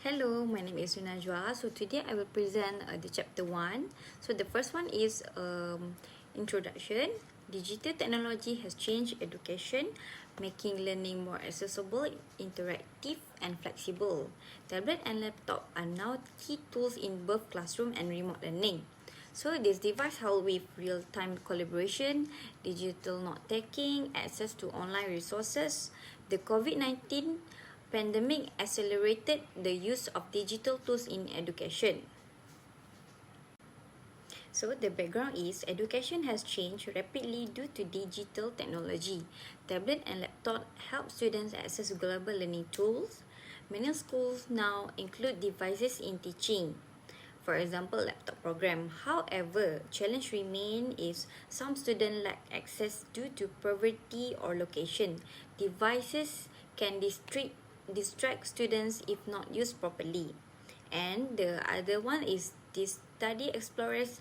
Hello, my name is Najwa. So today I will present the chapter 1. So the first one is introduction. Digital technology has changed education, making learning more accessible, interactive, and flexible. Tablet and laptop are now key tools in both classroom and remote learning. So this device help with real-time collaboration, digital note-taking, access to online resources. The COVID-19 pandemic accelerated the use of digital tools in education. So the background is education has changed rapidly due to digital technology. Tablet and laptop help students access global learning tools. Many schools now include devices in teaching. For example, laptop program. However, challenge remain is some students lack access due to poverty or location. Devices can distract students if not used properly. And the other one is this study explorers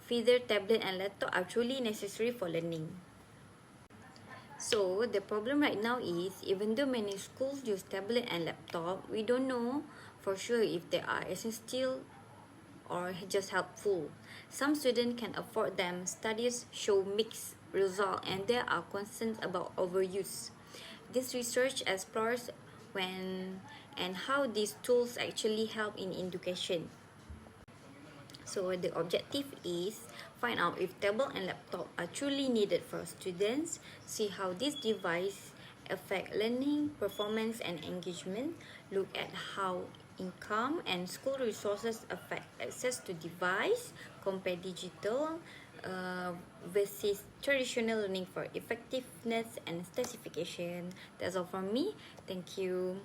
whether tablet and laptop are truly necessary for learning. So the problem right now is even though many schools use tablet and laptop, we don't know for sure if they are essential or just helpful. Some students can afford them. Studies show mixed results and there are concerns about overuse. This research explores when and how these tools actually help in education. So the objective is find out if tablet and laptop are truly needed for students, see how this device affect learning, performance and engagement, look at how income and school resources affect access to device, compare digital versus traditional learning for effectiveness and specification. That's all from me. Thank you.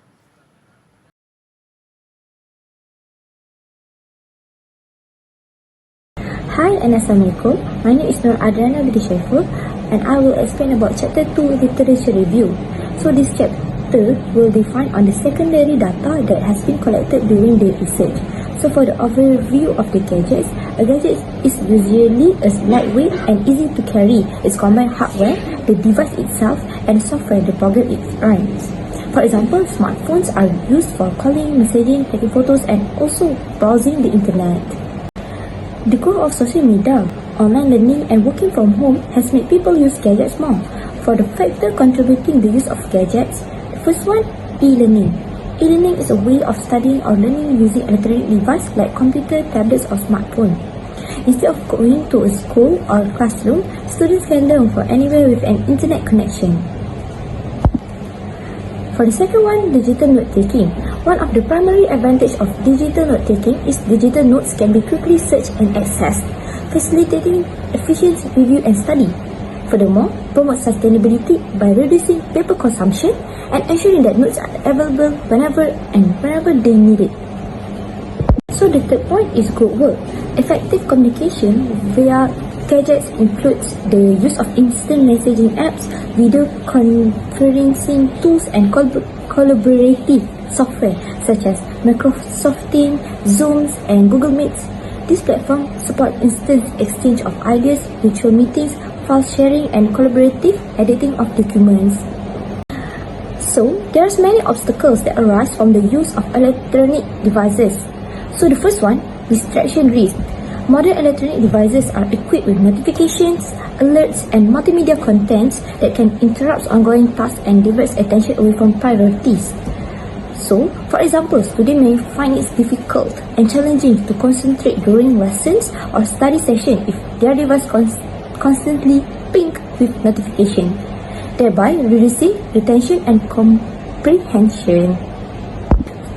Hi and Assalamualaikum. My name is Nur Adriana Binti Syaiful and I will explain about Chapter 2 Literature Review. So this chapter will define on the secondary data that has been collected during the research. So for the overview of the gadgets, a gadget is usually a lightweight and easy to carry. It's combined hardware, the device itself and software the program it runs. For example, smartphones are used for calling, messaging, taking photos and also browsing the internet. The growth of social media, online learning and working from home has made people use gadgets more. For the factor contributing the use of gadgets, the first one, e-learning. E-learning is a way of studying or learning using electronic device like computer, tablets or smartphone. Instead of going to a school or classroom, students can learn from anywhere with an internet connection. For the second one, digital note-taking. One of the primary advantages of digital note-taking is digital notes can be quickly searched and accessed, facilitating efficient review and study. Furthermore, promote sustainability by reducing paper consumption and ensuring that notes are available whenever they need it. So the third point is group work. Effective communication via gadgets includes the use of instant messaging apps, video conferencing tools and collaborative software such as Microsoft Teams, Zooms and Google Meets. This platform support instant exchange of ideas, virtual meetings, file sharing and collaborative editing of documents. So, there are many obstacles that arise from the use of electronic devices. So the first one, distraction risk. Modern electronic devices are equipped with notifications, alerts and multimedia contents that can interrupt ongoing tasks and divert attention away from priorities. So, for example, students may find it difficult and challenging to concentrate during lessons or study session if their device constantly ping with notification, thereby reducing retention and comprehension.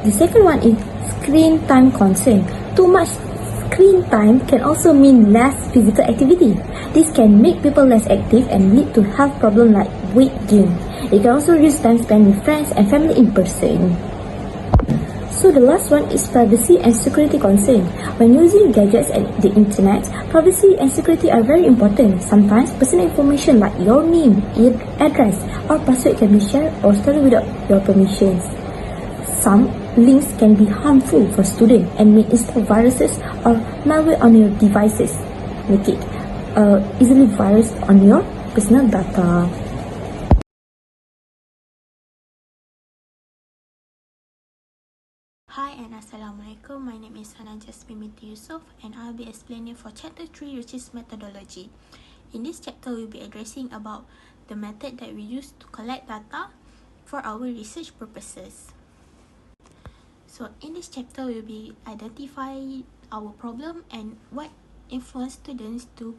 The second one is screen time concern. Too much screen time can also mean less physical activity. This can make people less active and lead to health problems like weight gain. It can also reduce time spent with friends and family in person. So the last one is privacy and security concern. When using gadgets and the internet, privacy and security are very important. Sometimes personal information like your name, address or password can be shared or stored without your permissions. Some links can be harmful for students and may install viruses or malware on your devices. Make it easily virus on your personal data. Hi, and Assalamualaikum. My name is Hana Jasmine binti Yusof and I'll be explaining for chapter 3, which is methodology. In this chapter, we'll be addressing about the method that we use to collect data for our research purposes. So in this chapter, we'll be identifying our problem and what influence students to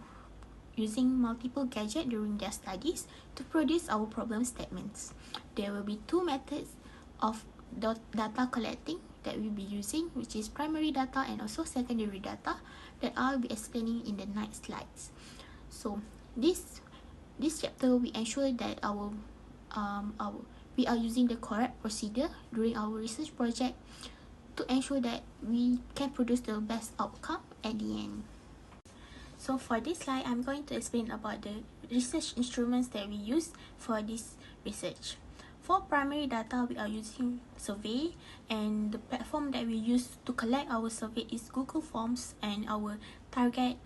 using multiple gadgets during their studies to produce our problem statements. There will be two methods of data collecting that we'll be using, which is primary data and also secondary data, that I'll be explaining in the next slides. So this chapter, we ensure that we are using the correct procedure during our research project to ensure that we can produce the best outcome at the end. So for this slide, I'm going to explain about the research instruments that we use for this research. For primary data, we are using survey, and the platform that we use to collect our survey is Google Forms, and our target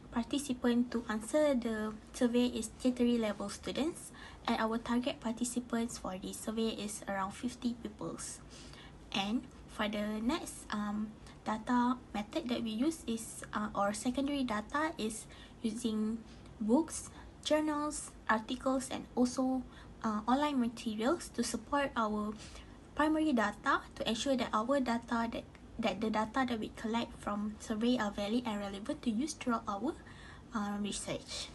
participant to answer the survey is tertiary level students, and our target participants for this survey is around 50 pupils. And for the next data method that we use is or secondary data is using books, journals, articles, and also online materials to support our primary data, to ensure that our data that the data that we collect from survey are valid and relevant to use throughout our research.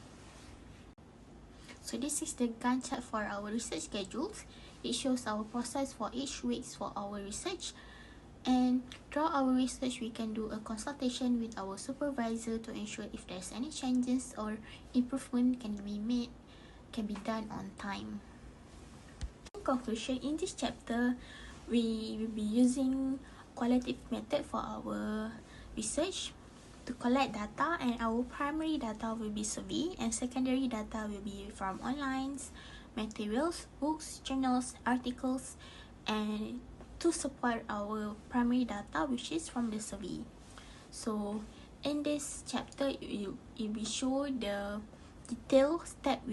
So this is the Gantt chart for our research schedules. It shows our process for each week for our research. And throughout our research, we can do a consultation with our supervisor to ensure if there's any changes or improvement can be done on time. In conclusion, in this chapter, we will be using qualitative method for our research to collect data, and our primary data will be survey, and secondary data will be from online materials, books, journals, articles, and to support our primary data, which is from the survey. So in this chapter, it will show the detailed step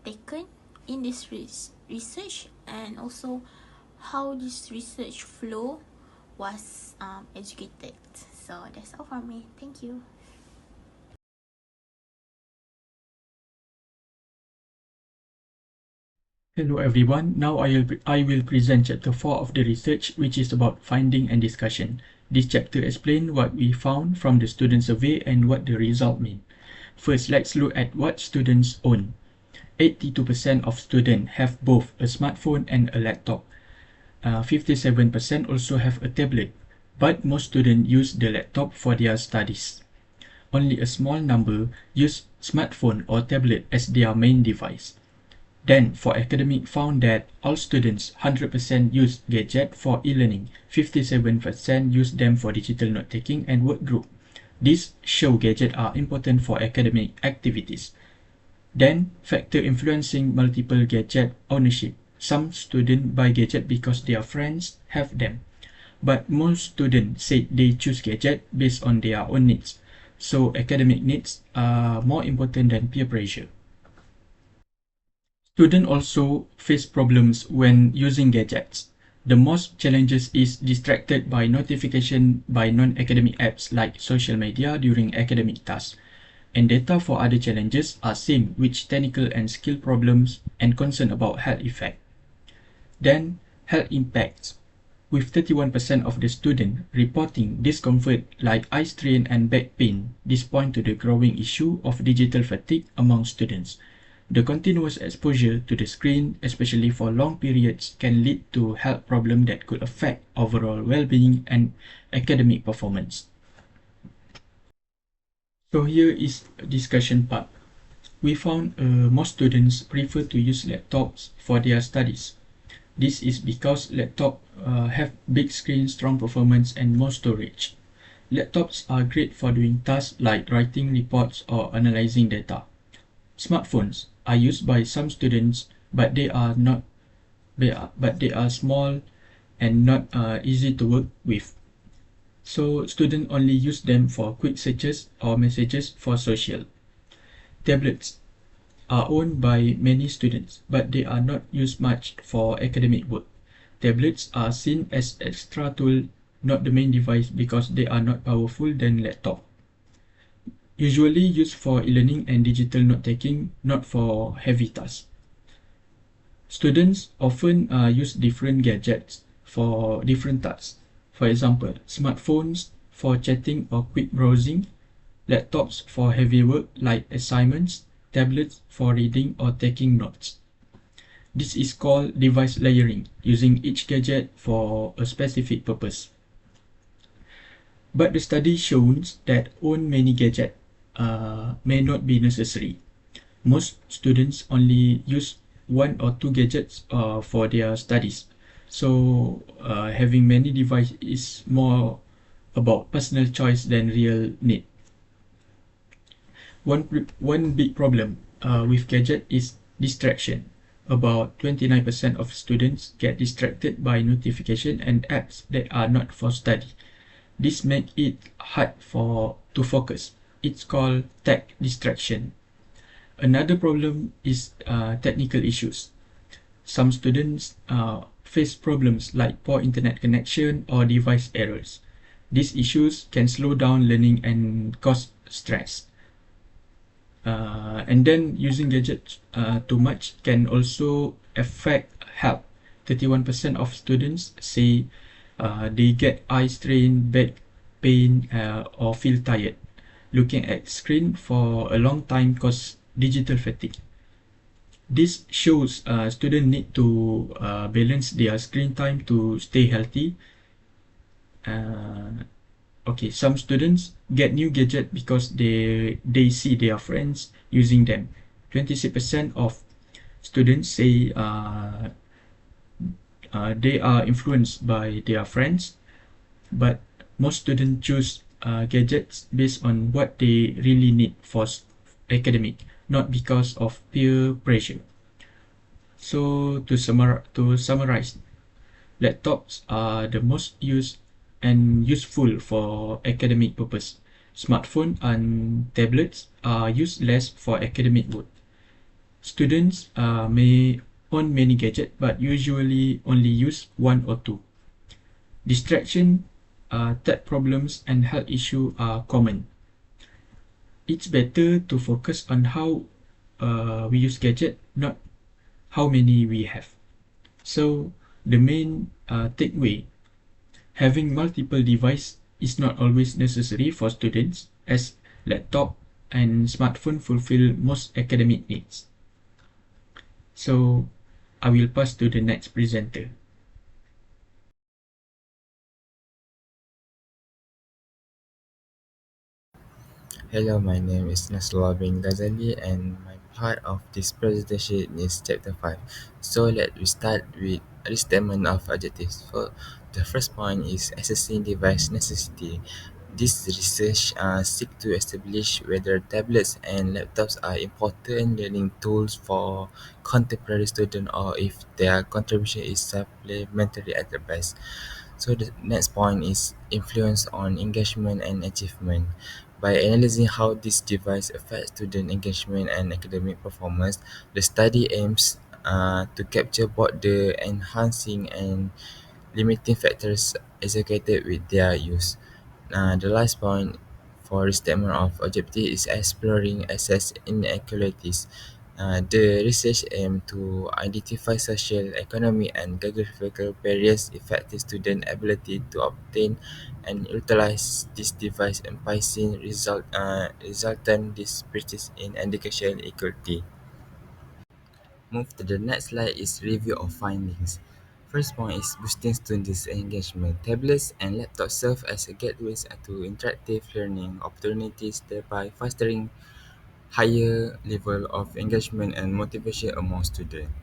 taken in this research, and also how this research flow was executed. So that's all from me. Thank you. Hello everyone, now I will present chapter 4 of the research, which is about finding and discussion. This chapter explains what we found from the student survey and what the result mean. First, let's look at what students own. 82% of students have both a smartphone and a laptop. 57% also have a tablet, but most students use the laptop for their studies. Only a small number use smartphone or tablet as their main device. Then, for academic, found that all students 100% use gadget for e-learning, 57% use them for digital note-taking and work group. These show gadgets are important for academic activities. Then, factor influencing multiple gadget ownership. Some students buy gadget because their friends have them, but most students say they choose gadget based on their own needs. So, academic needs are more important than peer pressure. Students also face problems when using gadgets. The most challenges is distracted by notification by non-academic apps like social media during academic tasks. And data for other challenges are same, which technical and skill problems and concern about health effect. Then, health impacts. With 31% of the students reporting discomfort like eye strain and back pain, this point to the growing issue of digital fatigue among students. The continuous exposure to the screen, especially for long periods, can lead to health problems that could affect overall well-being and academic performance. So here is a discussion part. We found most students prefer to use laptops for their studies. This is because laptops have big screen, strong performance, and more storage. Laptops are great for doing tasks like writing reports or analyzing data. Smartphones are used by some students, but they are small and not easy to work with. So students only use them for quick searches or messages for social. Tablets are owned by many students, but they are not used much for academic work. Tablets are seen as extra tool, not the main device because they are not powerful than laptop. Usually used for e-learning and digital note-taking, not for heavy tasks. Students often use different gadgets for different tasks. For example, smartphones for chatting or quick browsing, laptops for heavy work like assignments, tablets for reading or taking notes. This is called device layering, using each gadget for a specific purpose. But the study shows that own many gadgets may not be necessary. Most students only use one or two gadgets for their studies. So having many devices is more about personal choice than real need. One big problem with gadget is distraction. About 29% of students get distracted by notification and apps that are not for study. This makes it hard to focus. It's called tech distraction. Another problem is technical issues. Some students face problems like poor internet connection or device errors. These issues can slow down learning and cause stress. And then using gadgets too much can also affect health. 31% of students say they get eye strain, back pain, or feel tired. Looking at screen for a long time causes digital fatigue. This shows students need to balance their screen time to stay healthy. Okay, some students get new gadget because they see their friends using them. 26% of students say they are influenced by their friends, but most students choose gadgets based on what they really need for academic, not because of peer pressure. So to summarize, laptops are the most used and useful for academic purpose. Smartphone and tablets are used less for academic work. Students may own many gadgets but usually only use one or two. Distraction, tech problems, and health issues are common. It's better to focus on how we use gadget, not how many we have. So the main takeaway, having multiple devices is not always necessary for students, as laptop and smartphone fulfill most academic needs. So I will pass to the next presenter. Hello, my name is Nasrullah bin Ghazali, and my part of this presentation is chapter 5. So let we start with a statement of objectives. So the first point is assessing device necessity. This research seek to establish whether tablets and laptops are important learning tools for contemporary students or if their contribution is supplementary at the best. So the next point is influence on engagement and achievement. By analyzing how this device affects student engagement and academic performance, the study aims to capture both the enhancing and limiting factors associated with their use. The last point for the statement of objective is exploring access inequalities. The research aims to identify social, economic, and geographical barriers affecting student ability to obtain and utilize this device, impacting resultant disparities in education equality. Move to the next slide is review of findings. First point is boosting students' engagement. Tablets and laptops serve as a gateways to interactive learning opportunities, thereby fostering higher level of engagement and motivation among students.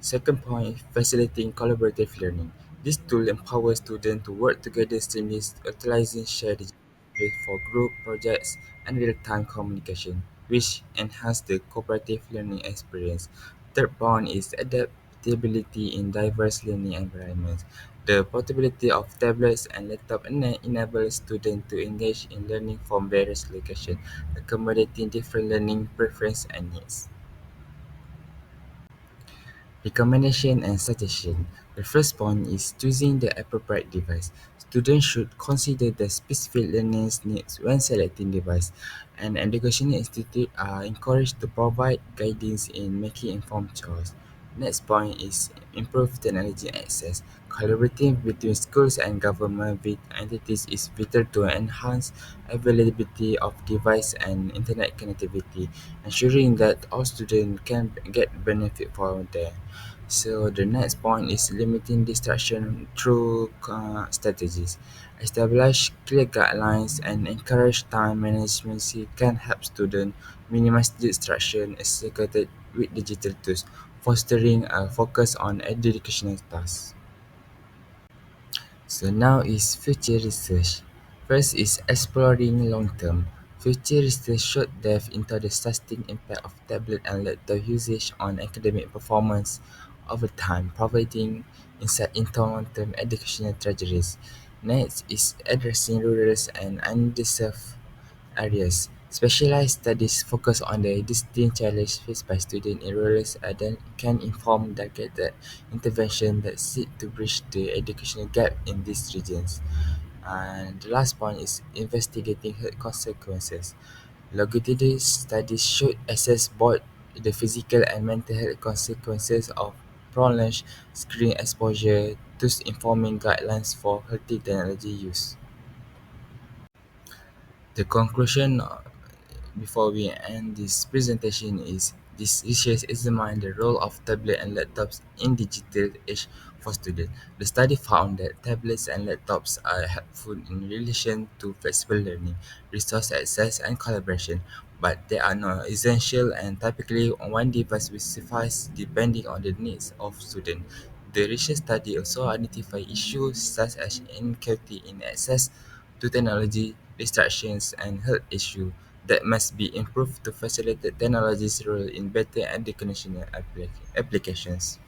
Second point, facilitating collaborative learning. This tool empowers students to work together seamlessly, utilizing shared space for group projects and real-time communication, which enhance the cooperative learning experience. Third point is adaptability in diverse learning environments. The portability of tablets and laptops enables students to engage in learning from various locations, accommodating different learning preferences and needs. Recommendation and suggestion. The first point is choosing the appropriate device. Students should consider the specific learning needs when selecting device, and educational institutes are encouraged to provide guidance in making informed choice. Next point is improve technology access. Collaborating between schools and government entities is vital to enhance availability of device and internet connectivity, ensuring that all students can get benefit from them. So the next point is limiting distraction through strategies. Establish clear guidelines and encourage time management can help students minimize distraction associated with digital tools, fostering a focus on educational tasks. So now is future research. First is exploring long-term. Future research should delve into the sustained impact of tablet and laptop usage on academic performance over time, providing insight into long-term educational trajectories. Next is addressing rural and underserved areas. Specialized studies focus on the distinct challenges faced by students in rural areas can inform targeted intervention that seek to bridge the educational gap in these regions. And the last point is investigating health consequences. Longitudinal studies should assess both the physical and mental health consequences of prolonged screen exposure, thus informing guidelines for healthy technology use. The conclusion before we end this presentation is this research examines the role of tablet and laptops in digital age for students. The study found that tablets and laptops are helpful in relation to flexible learning, resource access, and collaboration, but they are not essential and typically one device will suffice depending on the needs of students. The research study also identified issues such as inequality in access to technology, distractions, and health issues that must be improved to facilitate technology's role in better educational applications.